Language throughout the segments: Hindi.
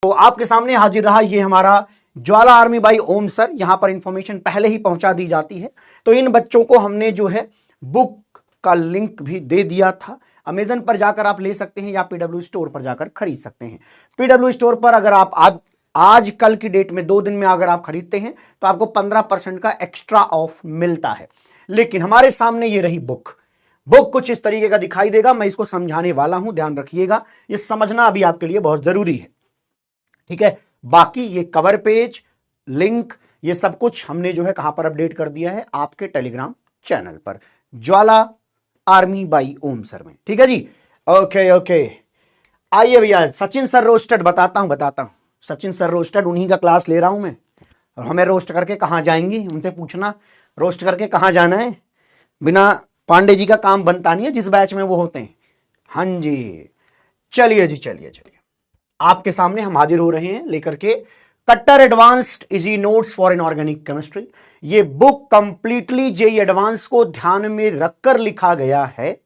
तो आपके सामने हाजिर रहा ये हमारा ज्वाला आर्मी बाई ओम सर। यहां पर इंफॉर्मेशन पहले ही पहुंचा दी जाती है। तो इन बच्चों को हमने जो है बुक का लिंक भी दे दिया था। अमेजन पर जाकर आप ले सकते हैं या पीडब्ल्यू स्टोर पर जाकर खरीद सकते हैं। पीडब्ल्यू स्टोर पर अगर आप आज कल की डेट में 2 दिन में अगर आप खरीदते हैं तो आपको 15% का एक्स्ट्रा ऑफ मिलता है। लेकिन हमारे सामने ये रही बुक कुछ इस तरीके का दिखाई देगा। मैं इसको समझाने वाला हूं, ध्यान रखिएगा, ये समझना अभी आपके लिए बहुत जरूरी है। ठीक है, बाकी ये कवर पेज, लिंक, ये सब कुछ हमने जो है कहां पर अपडेट कर दिया है, आपके टेलीग्राम चैनल पर, ज्वाला आर्मी बाई ओम सर में। ठीक है जी, ओके ओके। आइए भैया, सचिन सर रोस्टेड बताता हूं। सचिन सर रोस्टेड, उन्हीं का क्लास ले रहा हूं मैं। और हमें रोस्ट करके कहां जाएंगे, उनसे पूछना रोस्ट करके कहां जाना है। बिना पांडे जी का काम बनता नहीं है जिस बैच में वो होते हैं। हाँ जी, चलिए जी, चलिए आपके सामने हम हाजिर हो रहे हैं लेकर के कट्टर advanced easy notes for inorganic chemistry. ये बुक कंप्लीटली जेई एडवांस को ध्यान में रखकर लिखा गया है।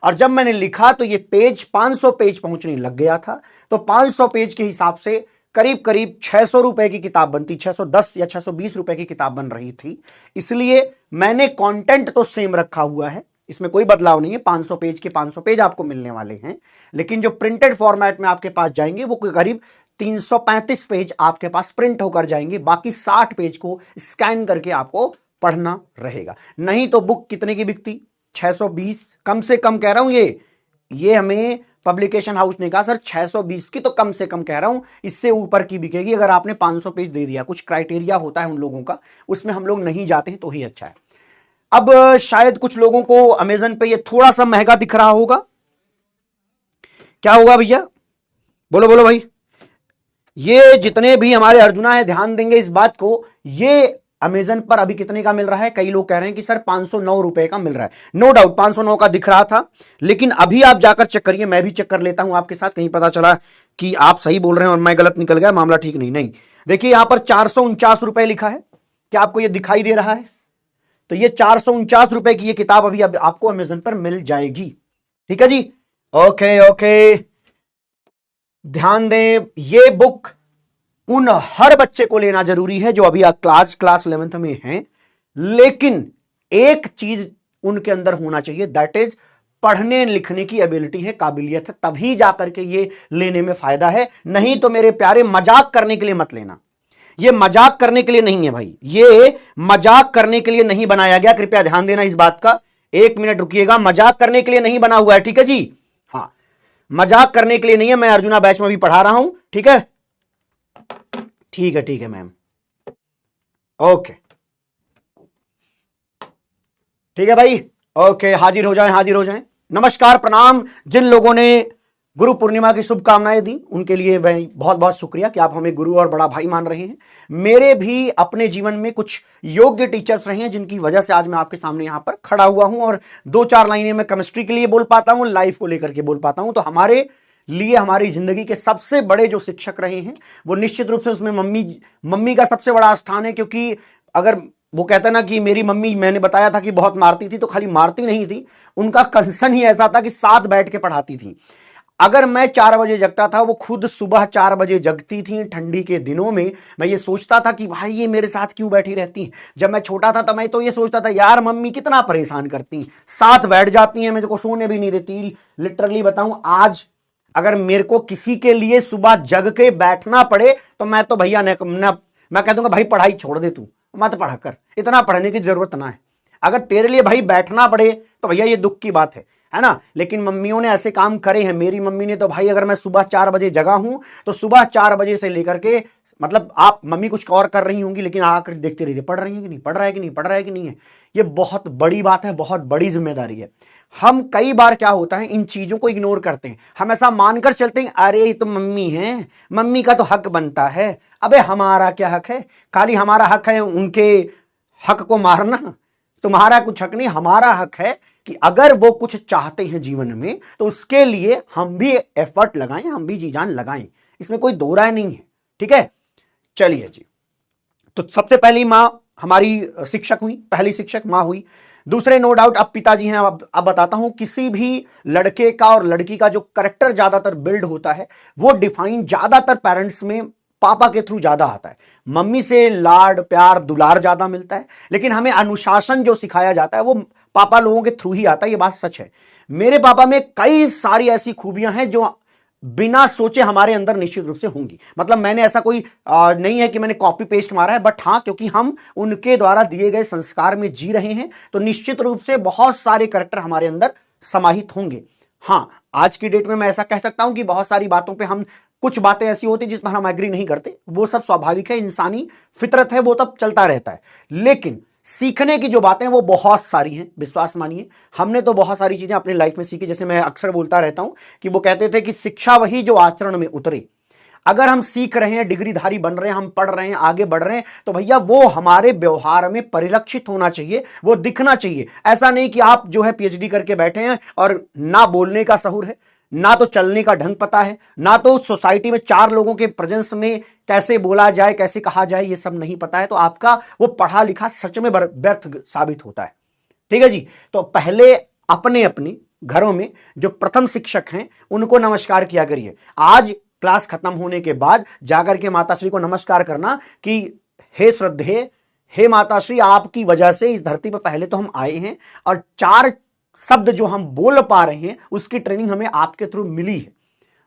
और जब मैंने लिखा तो ये पेज 500 पेज पहुंचने लग गया था। तो 500 पेज के हिसाब से करीब करीब 600 रुपए की किताब बनती, 610 या 620 रुपए की किताब बन रही थी। इसलिए मैंने कंटेंट तो सेम रखा हुआ है, इसमें कोई बदलाव नहीं है। 500 पेज के 500 पेज आपको मिलने वाले हैं, लेकिन जो प्रिंटेड फॉर्मेट में आपके पास जाएंगे वो करीब 335 पेज आपके पास प्रिंट होकर जाएंगे। बाकी 60 पेज को स्कैन करके आपको पढ़ना रहेगा। नहीं तो बुक कितने की बिकती, 620 कम से कम कह रहा हूं। ये हमें पब्लिकेशन हाउस ने कहा सर 620 की, तो कम से कम कह रहा हूं, इससे ऊपर की बिकेगी अगर आपने 500 पेज दे दिया। कुछ क्राइटेरिया होता है उन लोगों का, उसमें हम लोग नहीं जाते हैं तो ही अच्छा है। अब शायद कुछ लोगों को अमेजन पे ये थोड़ा सा महंगा दिख रहा होगा। क्या होगा भैया, बोलो बोलो भाई। ये जितने भी हमारे अर्जुना है ध्यान देंगे इस बात को, ये अमेजन पर अभी कितने का मिल रहा है। कई लोग कह रहे हैं कि सर 509 रुपए का मिल रहा है। नो डाउट 509 का दिख रहा था, लेकिन अभी आप जाकर चेक करिए, मैं भी चेक कर लेता हूं आपके साथ, कहीं पता चला कि आप सही बोल रहे हैं और मैं गलत निकल गया, मामला ठीक नहीं। देखिए यहां पर 449 रुपए लिखा है। क्या आपको यह दिखाई दे रहा है? तो ये 449 रुपए की ये किताब अभी आपको अमेजन पर मिल जाएगी। ठीक है जी, ओके ओके। ध्यान दें, ये बुक उन हर बच्चे को लेना जरूरी है जो अभी क्लास 11th में हैं, लेकिन एक चीज उनके अंदर होना चाहिए, दैट इज पढ़ने लिखने की एबिलिटी है, काबिलियत है, तभी जाकर के ये लेने में फायदा है। नहीं तो मेरे प्यारे मजाक करने के लिए मत लेना। ये मजाक करने के लिए नहीं है भाई, ये मजाक करने के लिए नहीं बनाया गया, कृपया ध्यान देना इस बात का। 1 मिनट रुकिएगा, मजाक करने के लिए नहीं बना हुआ है। ठीक है जी, हाँ, मजाक करने के लिए नहीं है। मैं अर्जुना बैच में भी पढ़ा रहा हूं। ठीक है, ठीक है मैम, ओके, ठीक है भाई, ओके। हाजिर हो जाएं। नमस्कार, प्रणाम। जिन लोगों ने गुरु पूर्णिमा की शुभकामनाएं दी उनके लिए भाई बहुत बहुत शुक्रिया कि आप हमें गुरु और बड़ा भाई मान रहे हैं। मेरे भी अपने जीवन में कुछ योग्य टीचर्स रहे हैं जिनकी वजह से आज मैं आपके सामने यहां पर खड़ा हुआ हूं और 2-4 लाइनें मैं केमिस्ट्री के लिए बोल पाता हूं, लाइफ को लेकर के बोल पाता हूं। तो हमारे लिए हमारी जिंदगी के सबसे बड़े जो शिक्षक रहे हैं वो निश्चित रूप से उसमें मम्मी का सबसे बड़ा स्थान है। क्योंकि अगर वो कहता ना कि मेरी मम्मी, मैंने बताया था कि बहुत मारती थी, तो खाली मारती नहीं थी, उनका कंसर्न ही ऐसा था कि साथ बैठ के पढ़ाती थी। अगर मैं 4 बजे जगता था, वो खुद सुबह 4 बजे जगती थी। ठंडी के दिनों में मैं ये सोचता था कि भाई ये मेरे साथ क्यों बैठी रहती हैं। जब मैं छोटा था तब मैं तो ये सोचता था यार मम्मी कितना परेशान करती हैं, साथ बैठ जाती हैं, मेरे को सोने भी नहीं देती। लिटरली बताऊं, आज अगर मेरे को किसी के लिए सुबह जग के बैठना पड़े तो मैं तो भैया मैं कह दूंगा भाई पढ़ाई छोड़ दे, तू मत पढ़ा कर, इतना पढ़ने की जरूरत ना है। अगर तेरे लिए भाई बैठना पड़े तो भैया ये दुख की बात है ना। लेकिन मम्मियों ने ऐसे काम करे हैं। मेरी मम्मी ने तो भाई, अगर मैं सुबह 4 बजे जगा हूं तो सुबह 4 बजे से लेकर के, मतलब आप मम्मी कुछ और कर रही होंगी लेकिन आकर देखते रहिए पढ़ रही है कि नहीं, पढ़ रहा है कि नहीं है। ये बहुत बड़ी बात है, बहुत बड़ी जिम्मेदारी है। हम कई बार क्या होता है, इन चीजों को इग्नोर करते हैं। हम ऐसा मानकर चलते हैं अरे ये तो मम्मी है, मम्मी का तो हक बनता है। अबे हमारा क्या हक है? खाली हमारा हक है उनके हक को मारना? तुम्हारा कुछ हक नहीं, हमारा हक है कि अगर वो कुछ चाहते हैं जीवन में तो उसके लिए हम भी एफर्ट लगाएं, हम भी जी जान लगाएं, इसमें कोई दो राय नहीं है। ठीक है, चलिए जी। तो सबसे पहली माँ हमारी शिक्षक हुई, पहली शिक्षक माँ हुई। दूसरे नो डाउट अब पिताजी हैं। अब बताता हूं, किसी भी लड़के का और लड़की का जो करेक्टर ज्यादातर बिल्ड होता है वो डिफाइन ज्यादातर पेरेंट्स में पापा के थ्रू ज्यादा आता है। मम्मी से लाड प्यार दुलार ज्यादा मिलता है, लेकिन हमें अनुशासन जो सिखाया जाता है वो पापा लोगों के थ्रू ही आता है। ये बात सच है। मेरे पापा में कई सारी ऐसी खूबियां हैं जो बिना सोचे हमारे अंदर निश्चित रूप से होंगी। मतलब मैंने ऐसा कोई नहीं है कि मैंने कॉपी पेस्ट मारा है, बट हां, क्योंकि हम उनके द्वारा दिए गए संस्कार में जी रहे हैं तो निश्चित रूप से बहुत सारे करैक्टर हमारे अंदर समाहित होंगे। हां, आज की डेट में मैं ऐसा कह सकता हूं कि बहुत सारी बातों पे हम, कुछ बातें ऐसी होती जिस पर हम एग्री नहीं करते, वो सब स्वाभाविक है, इंसानी फितरत है, वो तब चलता रहता है। लेकिन सीखने की जो बातें वो बहुत सारी हैं, विश्वास मानिए। हमने तो बहुत सारी चीजें अपनी लाइफ में सीखी। जैसे मैं अक्सर बोलता रहता हूं कि वो कहते थे कि शिक्षा वही जो आचरण में उतरे। अगर हम सीख रहे हैं, डिग्रीधारी बन रहे हैं, हम पढ़ रहे हैं, आगे बढ़ रहे हैं, तो भैया वो हमारे व्यवहार में परिलक्षित होना चाहिए, वो दिखना चाहिए। ऐसा नहीं कि आप जो है पीएचडी करके बैठे हैं और ना बोलने का सहूर है, ना तो चलने का ढंग पता है, ना तो सोसाइटी में चार लोगों के प्रेजेंस में कैसे बोला जाए, कैसे कहा जाए, ये सब नहीं पता है, तो आपका वो पढ़ा लिखा सच में व्यर्थ साबित होता है। ठीक है जी। तो पहले अपने अपने घरों में जो प्रथम शिक्षक हैं उनको नमस्कार किया करिए। आज क्लास खत्म होने के बाद जाकर के माताश्री को नमस्कार करना कि हे श्रद्धेय, हे माताश्री, आपकी वजह से इस धरती पर पहले तो हम आए हैं और चार शब्द जो हम बोल पा रहे हैं उसकी ट्रेनिंग हमें आपके थ्रू मिली है।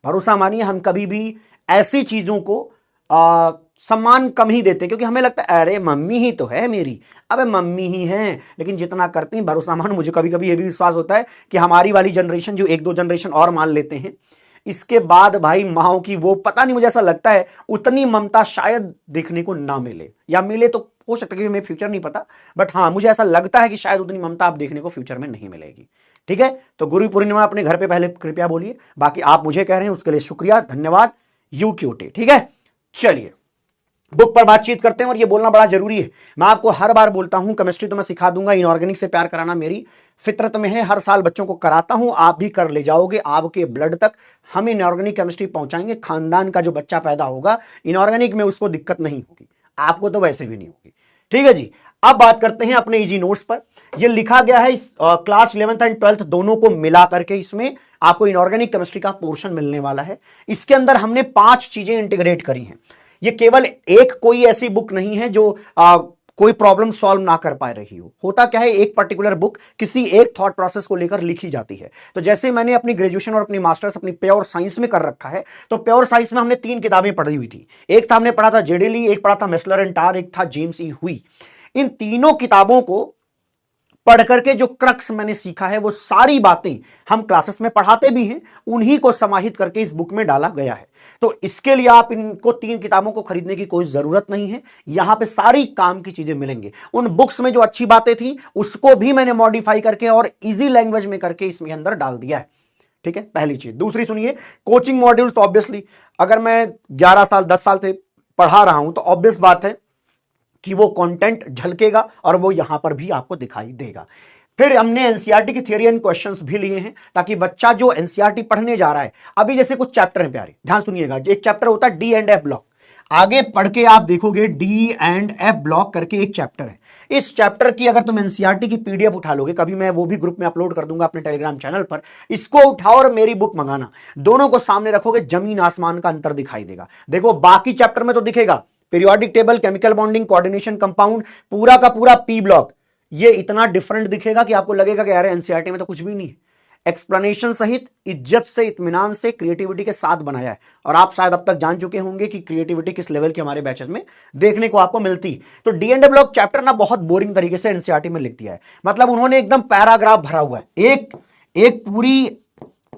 भरोसा मानिए, हम कभी भी ऐसी चीजों को सम्मान कम ही देते, क्योंकि हमें लगता है अरे मम्मी ही तो है मेरी, अबे मम्मी ही हैं। लेकिन जितना करती हैं, भरोसा मान, मुझे कभी कभी ये भी विश्वास होता है कि हमारी वाली जनरेशन जो एक दो जनरेशन और मान लेते हैं, इसके बाद भाई माओ की वो पता नहीं, मुझे ऐसा लगता है उतनी ममता शायद देखने को ना मिले, या मिले तो हो सकता है कि हमें फ्यूचर नहीं पता, बट हाँ मुझे ऐसा लगता है कि शायद उतनी ममता आप देखने को फ्यूचर में नहीं मिलेगी। ठीक है, तो गुरु पूर्णिमा अपने घर पे पहले कृपया बोलिए, बाकी आप मुझे कह रहे हैं उसके लिए शुक्रिया, धन्यवाद, यू क्यूटी। ठीक है, चलिए बुक पर बातचीत करते हैं, और ये बोलना बड़ा जरूरी है। मैं आपको हर बार बोलता हूं, केमिस्ट्री तो मैं सिखा दूंगा, इनऑर्गेनिक से प्यार कराना मेरी फितरत में है, हर साल बच्चों को कराता हूं, आप भी कर ले जाओगे, आपके ब्लड तक हम इनऑर्गेनिक केमिस्ट्री पहुंचाएंगे। खानदान का जो बच्चा पैदा होगा इनऑर्गेनिक में, उसको दिक्कत नहीं होगी, आपको तो वैसे भी नहीं होगी। ठीक है जी। अब बात करते हैं अपने इजी नोट्स पर। यह लिखा गया है इस क्लास 11th एंड 12th दोनों को मिला करके, इसमें आपको इनऑर्गेनिक केमिस्ट्री का पोर्शन मिलने वाला है। इसके अंदर हमने 5 चीजें इंटीग्रेट करी हैं। ये केवल एक कोई ऐसी बुक नहीं है जो कोई प्रॉब्लम सॉल्व ना कर पा रही हो। होता क्या है, एक पर्टिकुलर बुक किसी एक थॉट प्रोसेस को लेकर लिखी जाती है। तो जैसे मैंने अपनी ग्रेजुएशन और अपनी मास्टर्स अपनी प्योर साइंस में कर रखा है, तो प्योर साइंस में हमने 3 किताबें पढ़ी हुई थी। एक था हमने पढ़ा था जेडेली, एक पढ़ा था मेस्लर एंड टार, एक था जेम्स ई हुई। इन तीनों किताबों को पढ़ करके जो क्रक्स मैंने सीखा है वो सारी बातें हम क्लासेस में पढ़ाते भी हैं, उन्हीं को समाहित करके इस बुक में डाला गया है। तो इसके लिए आप इनको 3 किताबों को खरीदने की कोई जरूरत नहीं है, यहां पे सारी काम की चीजें मिलेंगी। उन बुक्स में जो अच्छी बातें थी उसको भी मैंने मॉडिफाई करके और इजी लैंग्वेज में करके इसमें अंदर डाल दिया है। ठीक है, पहली चीज। दूसरी सुनिए, कोचिंग मॉड्यूल्स, तो ऑब्वियसली अगर मैं 11 साल 10 साल से पढ़ा रहा हूं तो ऑब्वियस बात है कि वो कंटेंट झलकेगा और वो यहां पर भी आपको दिखाई देगा। फिर हमने एनसीईआरटी की थ्योरी एंड क्वेश्चंस भी लिए हैं, ताकि बच्चा जो एनसीईआरटी पढ़ने जा रहा है, अभी जैसे कुछ चैप्टर हैं प्यारे, ध्यान सुनिएगा। एक चैप्टर होता है डी एंड एफ ब्लॉक, आगे पढ़ के आप देखोगे डी एंड एफ ब्लॉक करके एक चैप्टर है। इस चैप्टर की अगर तुम एनसीईआरटी की पीडीएफ उठा लोगे, कभी मैं वो भी ग्रुप में अपलोड कर दूंगा अपने टेलीग्राम चैनल पर, इसको उठाओ और मेरी बुक मंगाना, दोनों को सामने रखोगे, जमीन आसमान का अंतर दिखाई देगा। देखो बाकी चैप्टर में तो दिखेगा periodic table, chemical bonding, coordination, compound, पूरा का पूरा पी ब्लॉक, ये इतना डिफरेंट दिखेगा कि आपको लगेगा कि यार एनसीईआरटी में तो कुछ भी नहीं है। एक्सप्लेनेशन सहित इज्जत से, इत्मीनान से, क्रिएटिविटी के साथ बनाया है। और आप शायद अब तक जान चुके होंगे कि क्रिएटिविटी किस लेवल की हमारे बैचेस में देखने को आपको मिलती। तो डी एंड ब्लॉक चैप्टर ना बहुत बोरिंग तरीके से एनसीईआरटी में लिख दिया है। मतलब उन्होंने एकदम पैराग्राफ भरा हुआ है, एक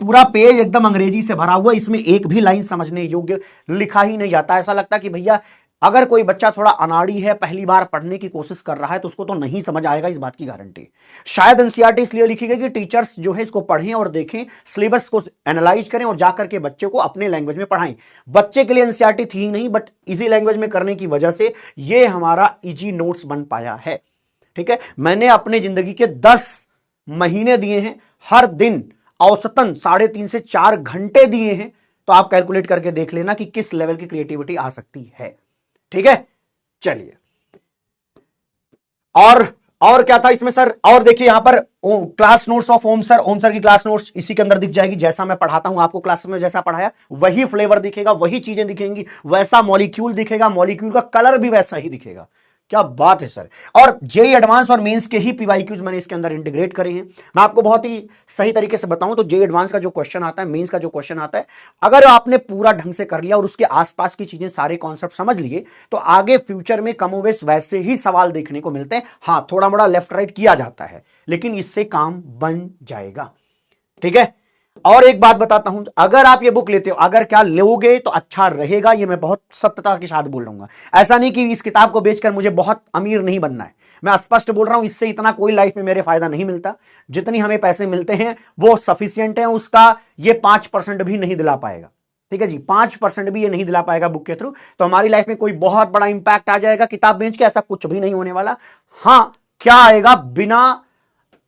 पूरा पेज एकदम अंग्रेजी से भरा हुआ, इसमें एक भी लाइन समझने योग्य लिखा ही नहीं जाता। ऐसा लगता है कि भैया अगर कोई बच्चा थोड़ा अनाड़ी है, पहली बार पढ़ने की कोशिश कर रहा है, तो उसको तो नहीं समझ आएगा, इस बात की गारंटी। शायद एनसीईआरटी इसलिए लिखी गई कि टीचर्स जो है इसको पढ़ें और देखें, सिलेबस को एनालाइज करें और जाकर के बच्चे को अपने लैंग्वेज में पढ़ाएं। बच्चे के लिए एनसीईआरटी थी ही नहीं, बट इजी लैंग्वेज में करने की वजह से ये हमारा इजी नोट्स बन पाया है। ठीक है, मैंने अपने जिंदगी के 10 महीने दिए हैं, हर दिन औसतन 3.5 से 4 घंटे दिए हैं, तो आप कैलकुलेट करके देख लेना कि किस लेवल की क्रिएटिविटी आ सकती है। ठीक है, चलिए। और और क्या था इसमें सर, और देखिए यहां पर class notes of Om sir, Om sir की क्लास नोट्स इसी के अंदर दिख जाएगी। जैसा मैं पढ़ाता हूं आपको क्लास में, जैसा पढ़ाया वही फ्लेवर दिखेगा, वही चीजें दिखेंगी, वैसा मॉलिक्यूल दिखेगा, मॉलिक्यूल का कलर भी वैसा ही दिखेगा। क्या बात है सर। और जेई एडवांस और मेंस के ही पीवाईक्यूज मैंने इसके अंदर इंटीग्रेट करे हैं। मैं आपको बहुत ही सही तरीके से बताऊं तो जेई एडवांस का जो क्वेश्चन आता है, मेंस का जो क्वेश्चन आता है, अगर आपने पूरा ढंग से कर लिया और उसके आसपास की चीजें, सारे कॉन्सेप्ट समझ लिए, तो आगे फ्यूचर में कमोवेश वैसे ही सवाल देखने को मिलते हैं। हां, थोड़ा मोड़ा लेफ्ट राइट किया जाता है, लेकिन इससे काम बन जाएगा। ठीक है। और एक बात बताता हूं, अगर आप ये बुक लेते हो, अगर क्या लोगे तो अच्छा रहेगा, ये मैं बहुत सत्यता के साथ बोल रहूंगा। ऐसा नहीं कि इस किताब को बेचकर मुझे बहुत अमीर नहीं बनना है, मैं स्पष्ट बोल रहा हूं, इससे इतना कोई लाइफ में मेरे फायदा नहीं मिलता। जितनी हमें पैसे मिलते हैं वो सफिशियंट है, उसका ये 5% भी नहीं दिला पाएगा। ठीक है जी, 5% भी ये नहीं दिला पाएगा बुक के थ्रू। तो हमारी लाइफ में कोई बहुत बड़ा इंपैक्ट आ जाएगा किताब बेच के, ऐसा कुछ भी नहीं होने वाला। हां, क्या आएगा, बिना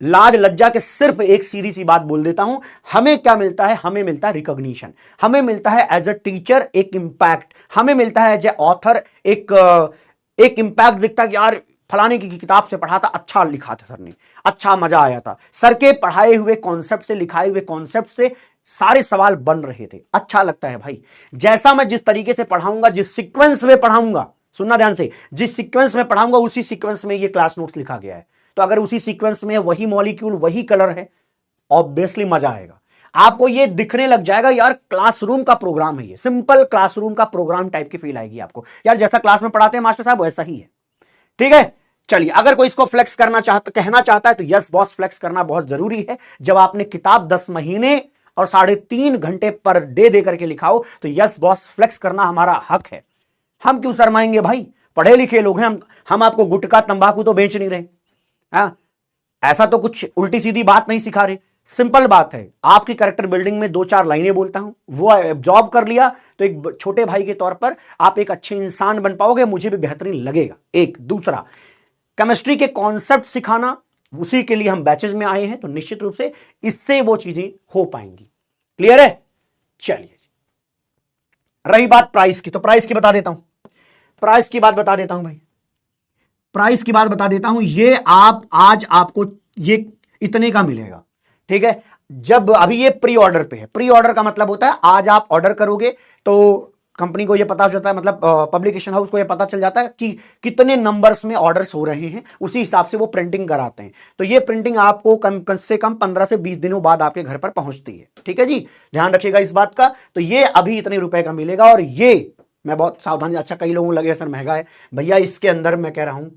लाज लज्जा के सिर्फ एक सीधी सी बात बोल देता हूं, हमें क्या मिलता है, हमें मिलता है रिकॉग्निशन, हमें मिलता है एज अ टीचर एक इंपैक्ट, हमें मिलता है एज ए ऑथर एक इंपैक्ट दिखता है कि यार फलाने की किताब से पढ़ा था, अच्छा लिखा था सर ने, अच्छा मजा आया था, सर के पढ़ाए हुए कॉन्सेप्ट से, लिखाए हुए कॉन्सेप्ट से सारे सवाल बन रहे थे, अच्छा लगता है भाई। जैसा मैं जिस तरीके से पढ़ाऊंगा, जिस सीक्वेंस में पढ़ाऊंगा, सुनना ध्यान से, जिस सीक्वेंस में पढ़ाऊंगा उसी सीक्वेंस में ये क्लास नोट्स लिखा गया है। तो अगर उसी सीक्वेंस में वही मॉलिक्यूल, वही कलर है, ऑब्वियसली मजा आएगा। आपको ये दिखने लग जाएगा यार क्लासरूम का प्रोग्राम है, ये सिंपल क्लासरूम का प्रोग्राम टाइप की फील आएगी आपको, यार जैसा क्लास में पढ़ाते हैं मास्टर साहब वैसा ही है। ठीक है, चलिए, अगर कोई इसको फ्लेक्स करना चाहता, कहना चाहता है तो यस बॉस, फ्लेक्स करना बहुत जरूरी है। जब आपने किताब 10 महीने और 3.5 घंटे पर डे दे करके लिखा हो, तो यस बॉस, फ्लेक्स करना हमारा हक है। हम क्यों शर्माएंगे भाई, पढ़े लिखे लोग हैं हम आपको गुटखा तंबाकू तो बेच नहीं रहे। ऐसा तो कुछ उल्टी सीधी बात नहीं सिखा रहे, सिंपल बात है। आपकी कैरेक्टर बिल्डिंग में 2-4 लाइनें बोलता हूं, वो जॉब कर लिया तो एक छोटे भाई के तौर पर आप एक अच्छे इंसान बन पाओगे, मुझे भी बेहतरीन लगेगा। एक दूसरा, केमिस्ट्री के कॉन्सेप्ट सिखाना, उसी के लिए हम बैचेस में आए हैं, तो निश्चित रूप से इससे वो चीजें हो पाएंगी। क्लियर है। चलिए, रही बात प्राइस की, तो प्राइस की बता देता हूं, प्राइस की बात बता देता हूं भाई, प्राइस की बात बता देता हूं। ये आज आपको ये इतने का मिलेगा। ठीक है, जब अभी ये प्री ऑर्डर पे है, प्री ऑर्डर का मतलब होता है आज आप ऑर्डर करोगे तो कंपनी को ये पता चलता है, मतलब पब्लिकेशन हाउस को ये पता चल जाता है कि कितने नंबर्स में ऑर्डर्स हो रहे हैं, उसी हिसाब से वो प्रिंटिंग कराते हैं। तो ये प्रिंटिंग आपको कम से कम 15 से 20 दिनों बाद आपके घर पर पहुंचती है। ठीक है जी, ध्यान रखिएगा इस बात का। तो ये अभी इतने रुपए का मिलेगा, और ये मैं बहुत सावधानी, अच्छा कई लोगों को लगे सर महंगा है, भैया इसके अंदर मैं कह रहा हूं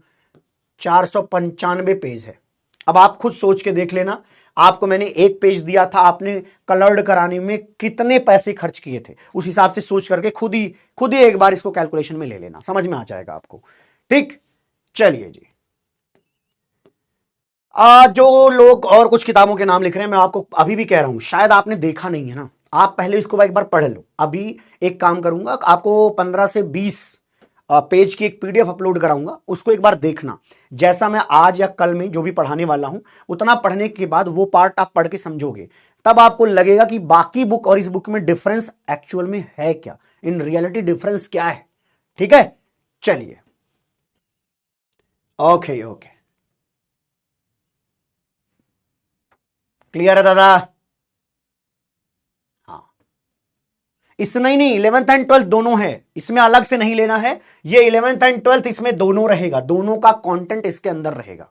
495 पेज है। अब आप खुद सोच के देख लेना, आपको मैंने एक पेज दिया था, आपने कलर्ड कराने में कितने पैसे खर्च किए थे, उस हिसाब से सोच करके खुद ही एक बार इसको कैलकुलेशन में ले लेना, समझ में आ जाएगा आपको। ठीक, चलिए जी। जो लोग और कुछ किताबों के नाम लिख रहे हैं, मैं आपको अभी भी कह रहा हूं, शायद आपने देखा नहीं है ना, आप पहले इसको एक बार पढ़ लो। अभी एक काम करूंगा, आपको 15 से 20 पेज की एक पीडीएफ अपलोड कराऊंगा, उसको एक बार देखना। जैसा मैं आज या कल में जो भी पढ़ाने वाला हूं, उतना पढ़ने के बाद वो पार्ट आप पढ़ के समझोगे, तब आपको लगेगा कि बाकी बुक और इस बुक में डिफरेंस एक्चुअल में है क्या, इन रियलिटी डिफरेंस क्या है। ठीक है, चलिए, ओके ओके, क्लियर है दादा। इसमें नहीं, 11th एंड 12th दोनों है, इसमें अलग से नहीं लेना है। ये 11th एंड 12th इसमें दोनों रहेगा, दोनों का कंटेंट इसके अंदर रहेगा।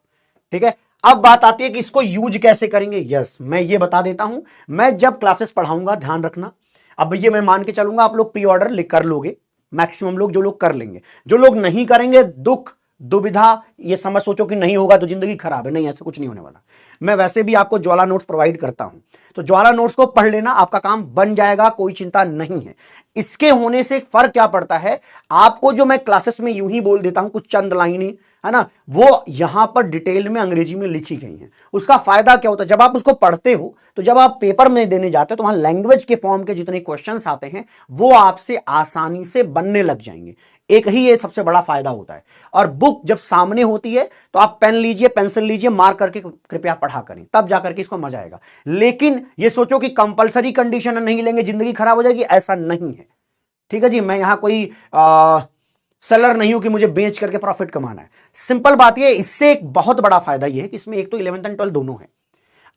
ठीक है, अब बात आती है कि इसको यूज कैसे करेंगे। यस, मैं ये बता देता हूं, मैं जब क्लासेस पढ़ाऊंगा, ध्यान रखना। अब ये मैं मान के चलूंगा आप लोग प्री ऑर्डर लिख कर लोगे, मैक्सिमम लोग, जो लोग कर लेंगे, जो लोग नहीं करेंगे, दुख दुविधा, ये समझ सोचो कि नहीं होगा तो जिंदगी खराब है, नहीं, ऐसा कुछ नहीं होने वाला। मैं वैसे भी आपको ज्वाला नोट्स प्रोवाइड करता हूं, तो ज्वाला नोट्स को पढ़ लेना, आपका काम बन जाएगा, कोई चिंता नहीं है। इसके होने से फर्क क्या पड़ता है, आपको जो मैं क्लासेस में यूं ही बोल देता हूं कुछ चंद लाइनें, है ना, वो यहां पर डिटेल में अंग्रेजी में लिखी गई हैं। उसका फायदा क्या होता है, जब आप उसको पढ़ते हो, तो जब आप पेपर में देने जाते हो, तो वहां लैंग्वेज के फॉर्म के जितने क्वेश्चंस आते हैं वो आपसे आसानी से बनने लग जाएंगे। एक ही ये सबसे बड़ा फायदा होता है। और बुक जब सामने होती है तो आप पेन लीजिए, पेंसिल लीजिए, मार्क करके कृपया पढ़ा करें, तब जाकर के इसको मजा आएगा। लेकिन ये सोचो कि कंपलसरी कंडीशन नहीं लेंगे जिंदगी खराब हो जाएगी, ऐसा नहीं है। ठीक है जी, मैं यहां कोई सेलर नहीं हूं कि मुझे बेच करके प्रॉफिट कमाना है। सिंपल बात यह, इससे एक बहुत बड़ा फायदा यह है कि इसमें एक तो 11th एंड 12th दोनों है।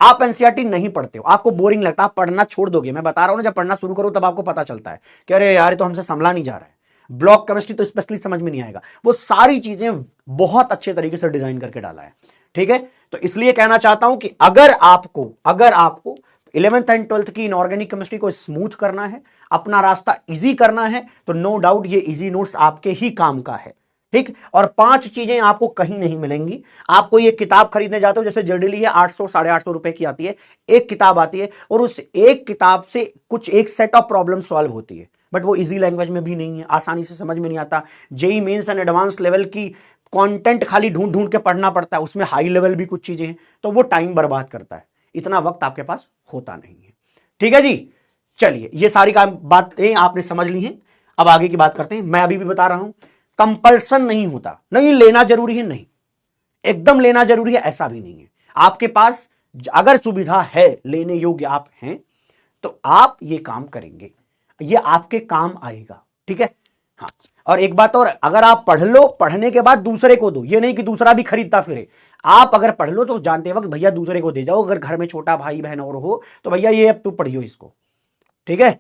आप एनसीईआरटी नहीं पढ़ते हो, आपको बोरिंग लगता है, आप पढ़ना छोड़ दोगे। मैं बता रहा हूं ना, जब पढ़ना शुरू करो तब आपको पता चलता है कि अरे यार, तो हमसे संभला नहीं जा रहा है। ब्लॉक केमिस्ट्री तो स्पेशली समझ में नहीं आएगा। वो सारी चीजें बहुत अच्छे तरीके से डिजाइन करके डाला है, ठीक है। तो इसलिए कहना चाहता हूं कि अगर आपको 11th एंड 12th की इनऑर्गेनिक केमिस्ट्री को स्मूथ करना है, अपना रास्ता इजी करना है, तो नो डाउट ये इजी नोट्स आपके ही काम का है, ठीक। और 5 चीजें आपको कहीं नहीं मिलेंगी। आपको ये किताब खरीदने जाते हो, जैसे जर्डली है, 800 850 रुपए की आती है, एक किताब आती है, और उस एक किताब से कुछ एक सेट ऑफ प्रॉब्लम सॉल्व होती है, बट वो इजी लैंग्वेज में भी नहीं है, आसानी से समझ में नहीं आता। JEE Mains and advance level की कंटेंट खाली ढूंढ ढूंढ के पढ़ना पड़ता है, उसमें हाई लेवल भी कुछ चीजें हैं, तो वो टाइम बर्बाद करता है, इतना वक्त आपके पास होता नहीं है, ठीक है जी। चलिए, ये सारी बातें आपने समझ ली हैं। अब आगे की बात करते हैं। मैं अभी भी बता रहा हूं, कंपल्सन नहीं होता, नहीं लेना जरूरी है, नहीं एकदम लेना जरूरी है ऐसा भी नहीं है। आपके पास अगर सुविधा है, लेने योग्य आप हैं, तो आप ये काम करेंगे, ये आपके काम आएगा, ठीक है। हाँ, और एक बात और, अगर आप पढ़ लो, पढ़ने के बाद दूसरे को दो, ये नहीं कि दूसरा भी खरीदता फिरे। आप अगर पढ़ लो तो जानते वक्त भैया दूसरे को दे जाओ। अगर घर में छोटा भाई बहन और हो तो भैया ये अब तू पढ़ियो इसको, ठीक है।